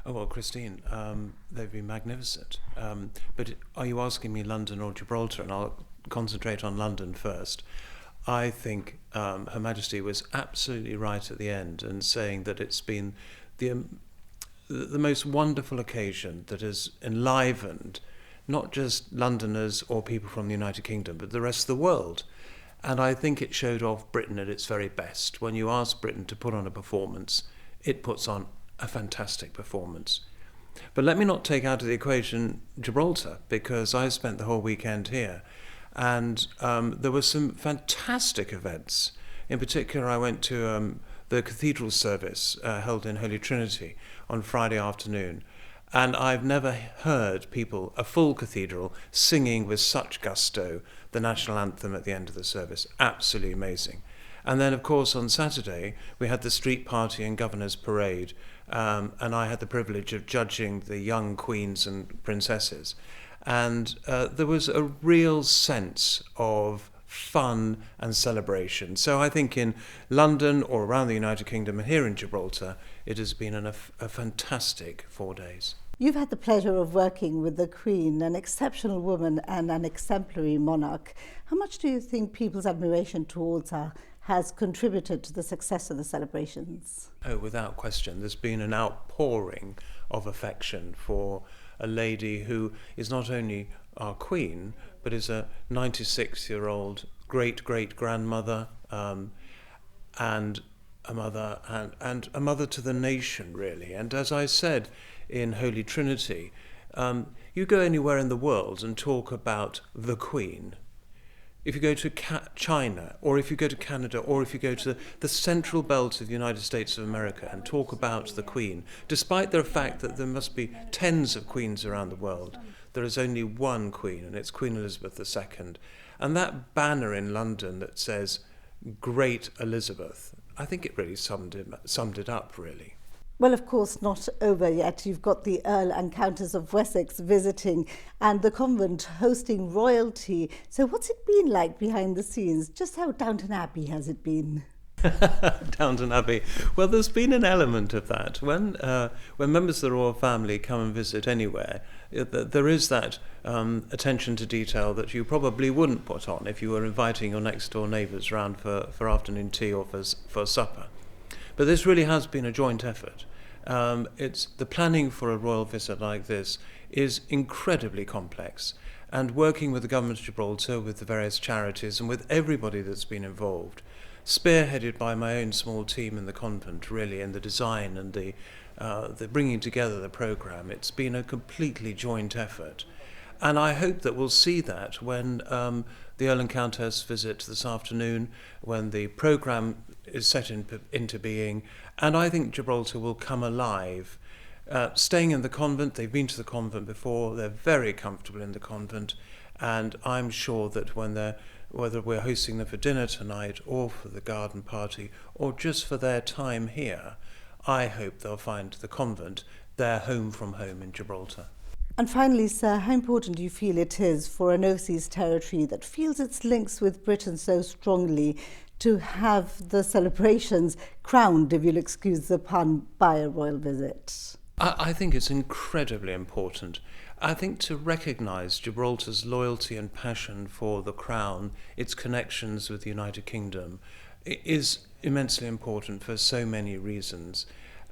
Oh, well, Christine, they've been magnificent. But are you asking me London or Gibraltar? And I'll concentrate on London first. I think Her Majesty was absolutely right at the end in saying that it's been the, the most wonderful occasion that has enlivened not just Londoners or people from the United Kingdom, but the rest of the world. And I think it showed off Britain at its very best. When you ask Britain to put on a performance, it puts on a fantastic performance. But let me not take out of the equation Gibraltar, because I spent the whole weekend here. And there were some fantastic events. In particular, I went to the cathedral service held in Holy Trinity on Friday afternoon. And I've never heard people, a full cathedral, singing with such gusto the national anthem at the end of the service. Absolutely amazing. And then, of course, on Saturday, we had the street party and governor's parade, and I had the privilege of judging the young queens and princesses. And there was a real sense of fun and celebration. So I think in London or around the United Kingdom and here in Gibraltar, it has been a fantastic 4 days. You've had the pleasure of working with the Queen, an exceptional woman and an exemplary monarch. How much do you think people's admiration towards her has contributed to the success of the celebrations? Oh, without question. There's been an outpouring of affection for a lady who is not only our Queen, but is a 96-year-old great-great-grandmother and a mother and a mother to the nation, really. And as I said in Holy Trinity, you go anywhere in the world and talk about the Queen. If you go to China, or if you go to Canada, or if you go to the central belt of the United States of America and talk about the Queen, despite the fact that there must be tens of queens around the world, there is only one Queen, and it's Queen Elizabeth II. And that banner in London that says, Great Elizabeth, I think it really summed it up, really. Well, of course, not over yet. You've got the Earl and Countess of Wessex visiting and the convent hosting royalty. So what's it been like behind the scenes? Just how Downton Abbey has it been? Downton Abbey. Well, there's been an element of that. When members of the royal family come and visit anywhere, there is that attention to detail that you probably wouldn't put on if you were inviting your next-door neighbours round for afternoon tea or for supper. But this really has been a joint effort. It's the planning for a royal visit like this is incredibly complex, and working with the government of Gibraltar, with the various charities, and with everybody that's been involved, spearheaded by my own small team in the convent, really, in the design and the bringing together the programme. It's been a completely joint effort. And I hope that we'll see that when the Earl and Countess visit this afternoon, when the programme is set into being, and I think Gibraltar will come alive. Staying in the convent, they've been to the convent before, they're very comfortable in the convent, and I'm sure that whether we're hosting them for dinner tonight or for the garden party or just for their time here, I hope they'll find the convent their home from home in Gibraltar. And finally, sir, how important do you feel it is for an overseas territory that feels its links with Britain so strongly to have the celebrations crowned, if you'll excuse the pun, by a royal visit? I think it's incredibly important. I think to recognise Gibraltar's loyalty and passion for the Crown, its connections with the United Kingdom, is immensely important for so many reasons.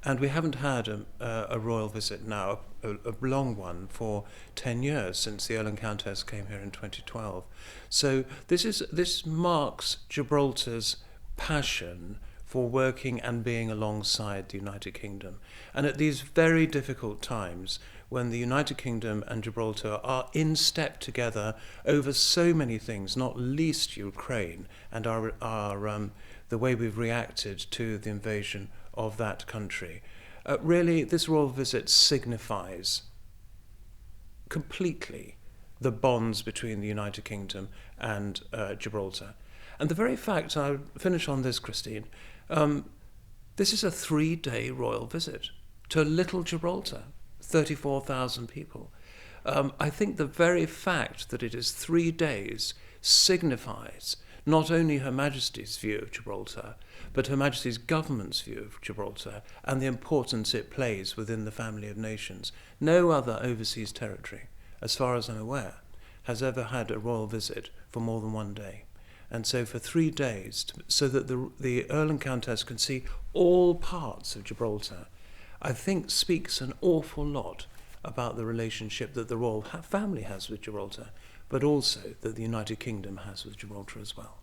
And we haven't had a royal visit now, a long one, for 10 years, since the Earl and Countess came here in 2012. So this marks Gibraltar's passion for working and being alongside the United Kingdom. And at these very difficult times, when the United Kingdom and Gibraltar are in step together over so many things, not least Ukraine, and the way we've reacted to the invasion of that country. Really, this royal visit signifies completely the bonds between the United Kingdom and Gibraltar. And the very fact, I'll finish on this, Christine, this is a 3-day royal visit to little Gibraltar, 34,000 people. I think the very fact that it is 3 days signifies not only Her Majesty's view of Gibraltar, but Her Majesty's government's view of Gibraltar and the importance it plays within the family of nations. No other overseas territory, as far as I'm aware, has ever had a royal visit for more than one day. And so for 3 days, so that the Earl and Countess can see all parts of Gibraltar, I think speaks an awful lot about the relationship that the royal family has with Gibraltar, but also that the United Kingdom has with Gibraltar as well.